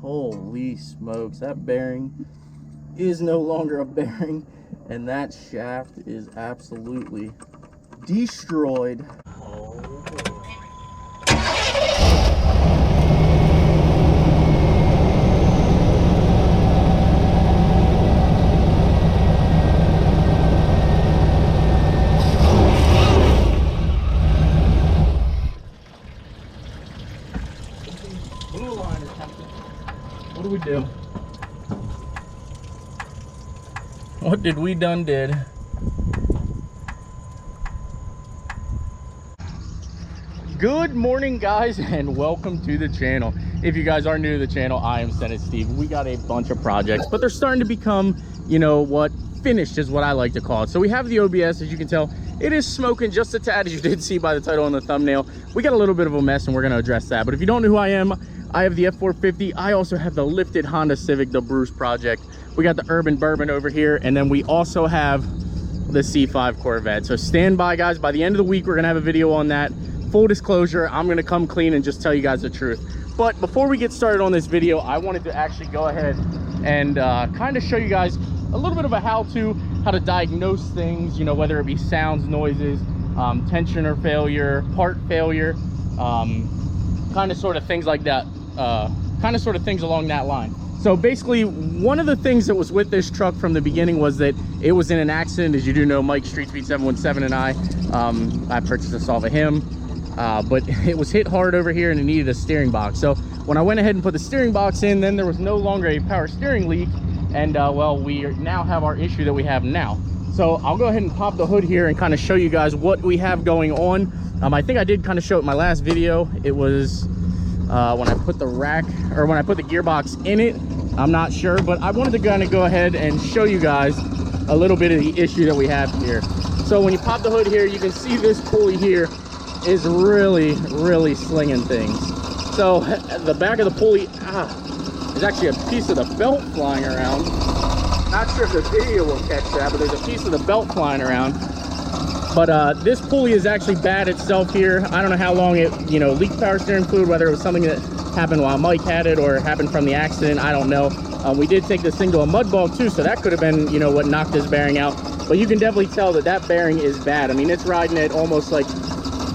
Holy smokes, that bearing is no longer a bearing, and that shaft is absolutely destroyed. Oh boy. Blue line is tempting. What do we do? What did we done did? Good morning, guys, and welcome to the channel. If you guys are new to the channel, I am Senate Steve. We got a bunch of projects, but they're starting to become, you know what, finished is what I like to call it. So we have the OBS, as you can tell, it is smoking just a tad, as you did see by the title and the thumbnail. We got a little bit of a mess, and we're going to address that. But if you don't know who I am, I have the F450. I also have the lifted Honda Civic, the Bruce project. We got the Urban Bourbon over here, and then we also have the C5 Corvette. So stand by, guys. By the end of the week, we're going to have a video on that. Full disclosure, I'm going to come clean and just tell you guys the truth. But before we get started on this video, I wanted to actually go ahead and kind of show you guys a little bit of a how to diagnose things, you know, whether it be sounds, noises, tensioner failure, part failure, kind of sort of things like that, kind of sort of things along that line. So basically, one of the things that was with this truck from the beginning was that it was in an accident. As you do know, Mike Street Speed 717 and I purchased this off of him, but it was hit hard over here and it needed a steering box. So when I went ahead and put the steering box in, then there was no longer a power steering leak, and well, we now have our issue that we have now. So I'll go ahead and pop the hood here and kind of show you guys what we have going on. I think I did kind of show it in my last video. It was when I put the rack, or when I put the gearbox in it, I'm not sure, but I wanted to kind of go ahead and show you guys a little bit of the issue that we have here. So when you pop the hood here, you can see this pulley here is really slinging things. So the back of the pulley, there's actually a piece of the belt flying around. Not sure if the video will catch that, but there's a piece of the belt flying around. But this pulley is actually bad itself here. I don't know how long it, you know, leaked power steering fluid, whether it was something that happened while Mike had it or happened from the accident, I don't know. We did take this thing to a mud bog too, so that could have been, you know, what knocked this bearing out. But you can definitely tell that that bearing is bad. I mean, it's riding at almost like,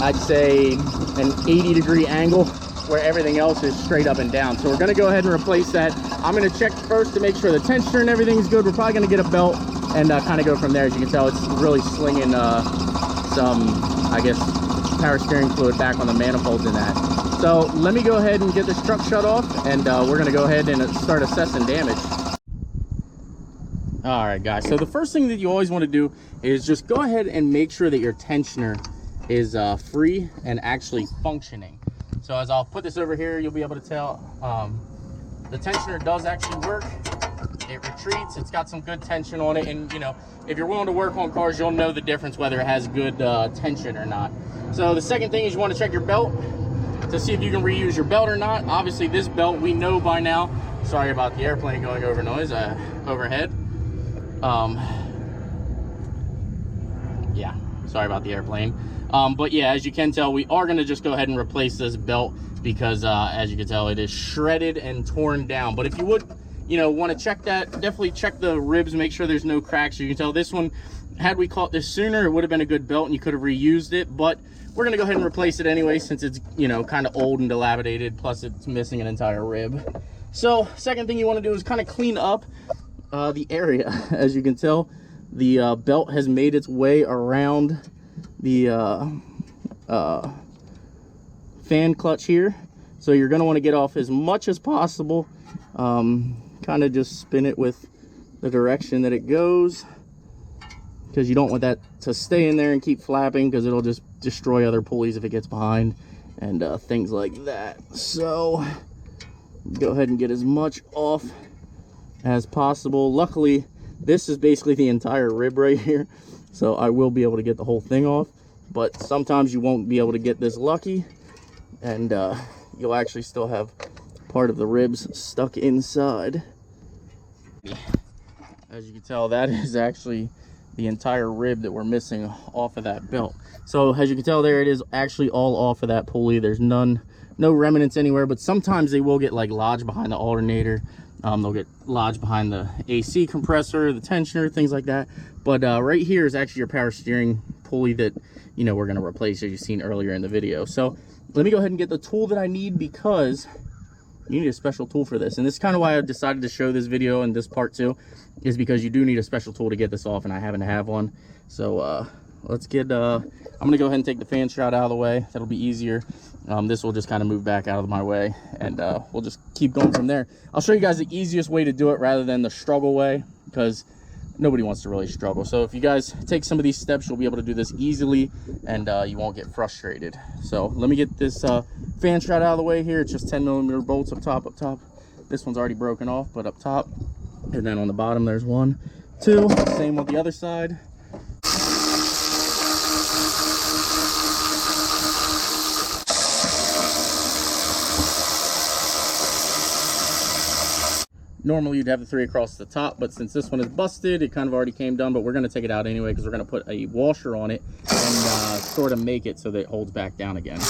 I'd say, an 80-degree angle, where everything else is straight up and down. So we're gonna go ahead and replace that. I'm gonna check first to make sure the tensioner and everything's good. We're probably gonna get a belt and kind of go from there. As you can tell, it's really slinging some, I guess, power steering fluid back on the manifolds in that. So let me go ahead and get this truck shut off, and we're gonna go ahead and start assessing damage. All right, guys, so the first thing that you always want to do is just go ahead and make sure that your tensioner is free and actually functioning. So as I'll put this over here, you'll be able to tell the tensioner does actually work. It retreats, it's got some good tension on it, and you know, if you're willing to work on cars, you'll know the difference whether it has good tension or not. So the second thing is you want to check your belt to see if you can reuse your belt or not. Obviously this belt we know by now. Sorry about the airplane going over noise overhead. Yeah, sorry about the airplane. But yeah, as you can tell, we are going to just go ahead and replace this belt because as you can tell, it is shredded and torn down. But if you would, you know, want to check that, definitely check the ribs, make sure there's no cracks. You can tell this one, had we caught this sooner, it would have been a good belt and you could have reused it, but we're going to go ahead and replace it anyway since it's, you know, kind of old and dilapidated, plus it's missing an entire rib. So second thing you want to do is kind of clean up the area. As you can tell, the belt has made its way around the fan clutch here, so you're going to want to get off as much as possible. Kind of just spin it with the direction that it goes, because you don't want that to stay in there and keep flapping, because it'll just destroy other pulleys if it gets behind and things like that. So go ahead and get as much off as possible. Luckily this is basically the entire rib right here, so I will be able to get the whole thing off, but sometimes you won't be able to get this lucky, and you'll actually still have part of the ribs stuck inside. As you can tell, that is actually the entire rib that we're missing off of that belt. So as you can tell there, it is actually all off of that pulley. There's none no remnants anywhere, but sometimes they will get like lodged behind the alternator. They'll get lodged behind the AC compressor, the tensioner, things like that. But right here is actually your power steering pulley that, you know, we're going to replace, as you've seen earlier in the video. So let me go ahead and get the tool that I need, because you need a special tool for this. And this is kind of why I decided to show this video and this part too, is because you do need a special tool to get this off, and I happen to have one. So let's get I'm gonna go ahead and take the fan shroud out of the way. That'll be easier. This will just kind of move back out of my way, and we'll just keep going from there. I'll show you guys the easiest way to do it rather than the struggle way, because nobody wants to really struggle. So if you guys take some of these steps, you'll be able to do this easily, and you won't get frustrated. So let me get this fan shroud out of the way here. It's just 10mm bolts up top. This one's already broken off, but up top, and then on the bottom there's 1, 2. Same with the other side. Normally you'd have the 3 across the top, but since this one is busted, it kind of already came done. But we're going to take it out anyway, because we're going to put a washer on it and sort of make it so that it holds back down again.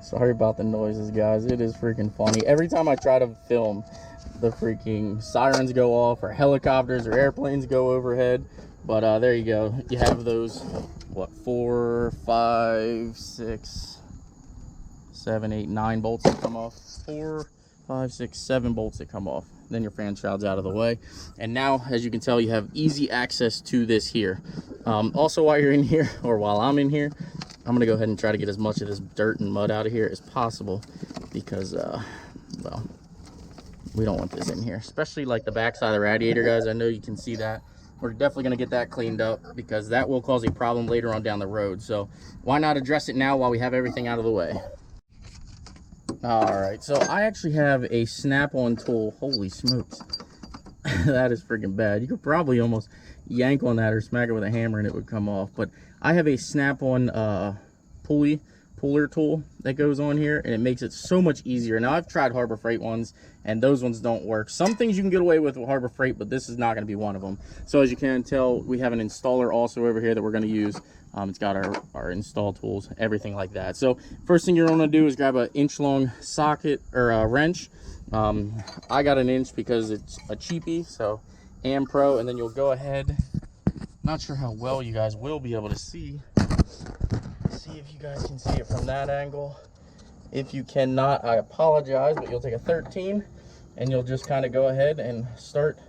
Sorry about the noises, guys. It is freaking funny. Every time I try to film, the freaking sirens go off, or helicopters or airplanes go overhead. But there you go. You have those, what, 4, 5, 6, 7, 8, 9 bolts that come off. 4, 5, 6, 7 bolts that come off. Then your fan shroud's out of the way. And now, as you can tell, you have easy access to this here. Also, while you're in here, or while I'm in here, I'm going to go ahead and try to get as much of this dirt and mud out of here as possible, because, well, we don't want this in here. Especially like the backside of the radiator, guys. I know you can see that. We're definitely going to get that cleaned up, because that will cause a problem later on down the road. So why not address it now while we have everything out of the way? All right, so I actually have a snap-on tool. Holy smokes. That is freaking bad. You could probably almost yank on that or smack it with a hammer and it would come off. But I have a snap-on puller tool that goes on here, and it makes it so much easier. Now, I've tried Harbor Freight ones, and those ones don't work. Some things you can get away with Harbor Freight, but this is not going to be one of them. So as you can tell, we have an installer also over here that we're going to use. It's got our install tools, everything like that. So first thing you're going to do is grab an inch-long socket or a wrench. I got an inch because it's a cheapie, so Am Pro, and then you'll go ahead. Not sure how well you guys will be able to see. See if you guys can see it from that angle. If you cannot, I apologize, but you'll take a 13 and you'll just kind of go ahead and start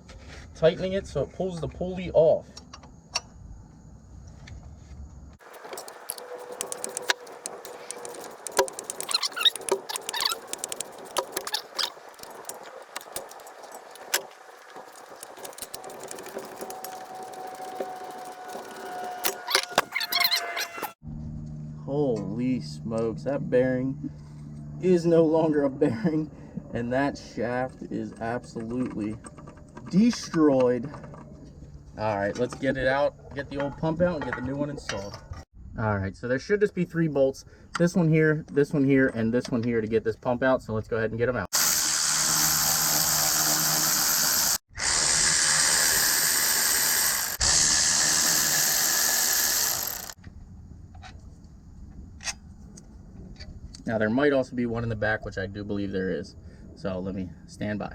tightening it so it pulls the pulley off. Holy smokes, that bearing is no longer a bearing, and that shaft is absolutely destroyed. All right, let's get it out, get the old pump out, and get the new one installed. All right, so there should just be 3 bolts. This one here, and this one here to get this pump out, so let's go ahead and get them out. Now, there might also be one in the back, which I do believe there is. So let me stand by.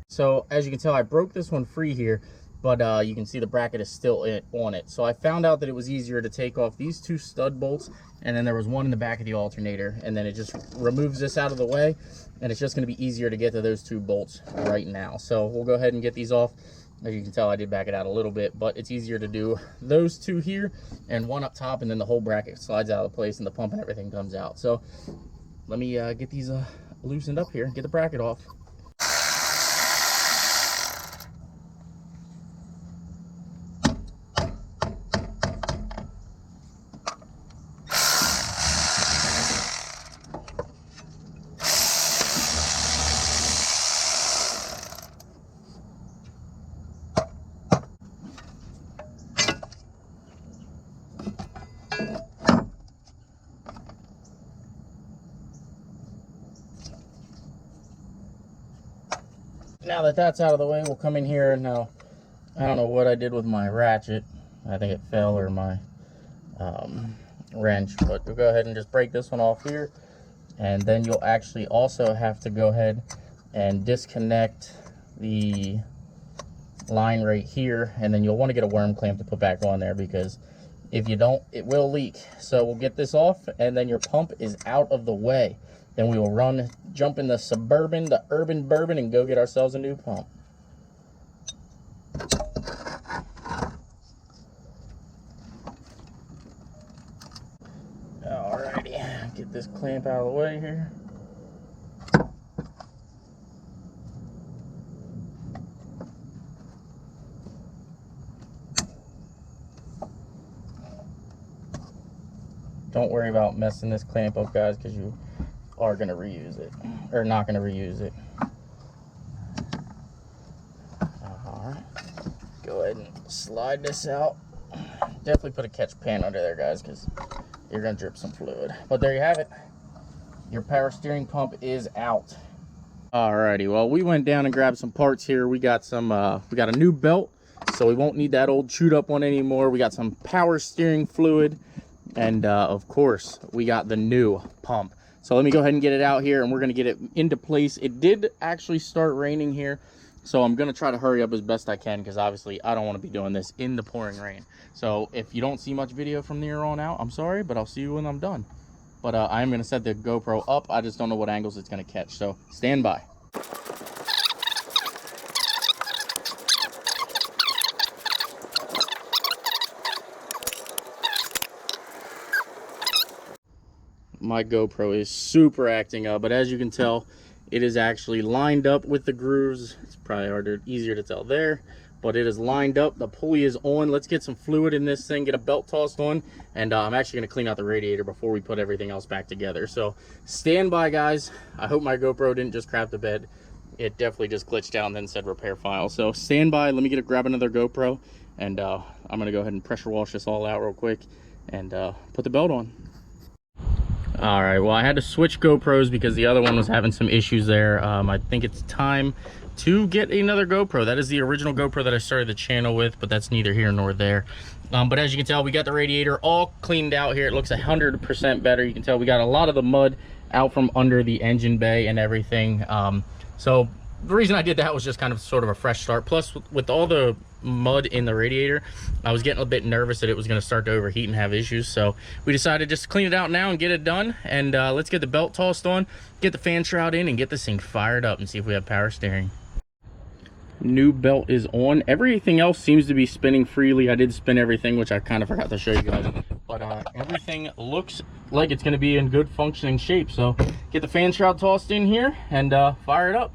So as you can tell, I broke this one free here, but you can see the bracket is still on it. So I found out that it was easier to take off these 2 stud bolts, and then there was one in the back of the alternator, and then it just removes this out of the way, and it's just going to be easier to get to those 2 bolts right now. So we'll go ahead and get these off. As you can tell, I did back it out a little bit, but it's easier to do those 2 here and one up top, and then the whole bracket slides out of place and the pump and everything comes out. So let me get these loosened up here, get the bracket off. now that that's out of the way, we'll come in here and now, I don't know what I did with my ratchet. I think it fell, or my wrench, but we'll go ahead and just break this one off here. And then you'll actually also have to go ahead and disconnect the line right here, and then you'll want to get a worm clamp to put back on there, because if you don't, it will leak. So we'll get this off, and then your pump is out of the way. Then we will jump in the urban bourbon, and go get ourselves a new pump. Alrighty, get this clamp out of the way here. Don't worry about messing this clamp up, guys, because you are going to reuse it, or not going to reuse it. Alright, go ahead and slide this out. Definitely put a catch pan under there, guys, because you're going to drip some fluid. But there you have it. Your power steering pump is out. Alrighty, well, we went down and grabbed some parts here. We got some, we got a new belt, so we won't need that old chewed up one anymore. We got some power steering fluid. And of course, we got the new pump. So let me go ahead and get it out here, and we're going to get it into place. It did actually start raining here, so I'm going to try to hurry up as best I can, because obviously I don't want to be doing this in the pouring rain. So if you don't see much video from here on out, I'm sorry, but I'll see you when I'm done. But I'm going to set the GoPro up. I just don't know what angles it's going to catch, so stand by. My GoPro is super acting up, but as you can tell, it is actually lined up with the grooves. It's probably easier to tell there, but it is lined up. The pulley is on. Let's get some fluid in this thing, get a belt tossed on, and I'm actually going to clean out the radiator before we put everything else back together. So stand by, guys. I hope my GoPro didn't just crap the bed. It definitely just glitched out and then said repair file. So stand by. Let me grab another GoPro, and I'm going to go ahead and pressure wash this all out real quick and put the belt on. All right, well, I had to switch GoPros because the other one was having some issues there. I think it's time to get another GoPro. That is the original GoPro that I started the channel with, but that's neither here nor there. But as you can tell, we got the radiator all cleaned out here. It looks 100% better. You can tell we got a lot of the mud out from under the engine bay and everything. So the reason I did that was just kind of sort of a fresh start. Plus, with all the mud in the radiator, I was getting a bit nervous that it was going to start to overheat and have issues. So we decided just to clean it out now and get it done. And let's get the belt tossed on, get the fan shroud in, and get this thing fired up and see if we have power steering. New belt is on. Everything else seems to be spinning freely. I did spin everything, which I kind of forgot to show you guys. But everything looks like it's going to be in good functioning shape. So get the fan shroud tossed in here and fire it up.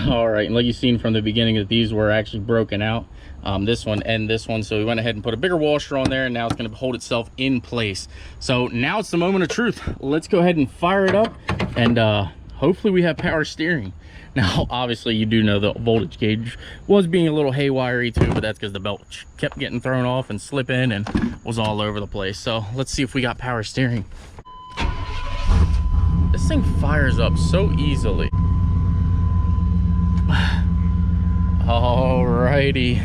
All right, and like you've seen from the beginning that these were actually broken out, this one and this one, so we went ahead and put a bigger washer on there, and now it's going to hold itself in place. So now it's the moment of truth. Let's go ahead and fire it up, and hopefully we have power steering. Now obviously you do know the voltage gauge was being a little haywire too, but that's because the belt kept getting thrown off and slipping and was all over the place. So let's see if we got power steering. This thing fires up so easily. Alrighty,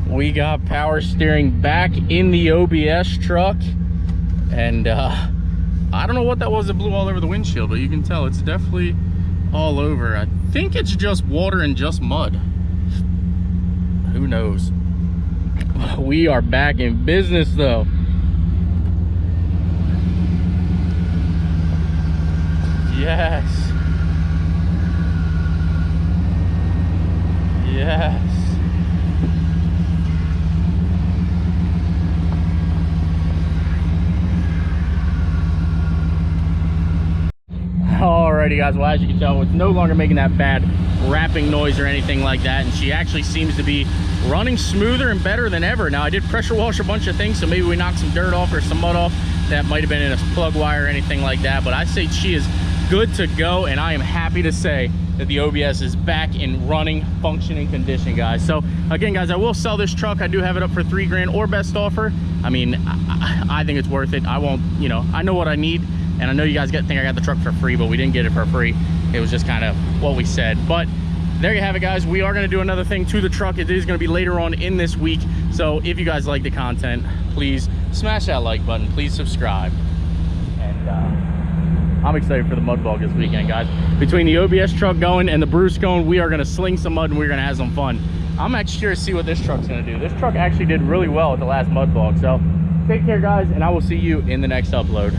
we got power steering back in the OBS truck, and I don't know what that was that blew all over the windshield, but you can tell it's definitely all over. I think it's just water and just mud. Who knows? We are back in business though. Yes. Yes. Alrighty guys, well as you can tell, it's no longer making that bad rapping noise or anything like that, and she actually seems to be running smoother and better than ever. Now I did pressure wash a bunch of things, so maybe we knocked some dirt off or some mud off, that might have been in a plug wire or anything like that, but I say she is good to go, and I am happy to say that the OBS is back in running, functioning condition, guys. So again, guys, I will sell this truck. I do have it up for $3 grand or best offer. I mean, I think it's worth it. I won't, you know, I know what I need, and I know you guys think I got the truck for free, but we didn't get it for free. It was just kind of what we said. But there you have it, guys. We are going to do another thing to the truck. It is going to be later on in this week. So if you guys like the content, please smash that like button. Please subscribe. And I'm excited for the mud bog this weekend, guys. Between the OBS truck going and the Bruce going, we are going to sling some mud and we're going to have some fun. I'm actually curious to see what this truck's going to do. This truck actually did really well at the last mud bog. So take care, guys, and I will see you in the next upload.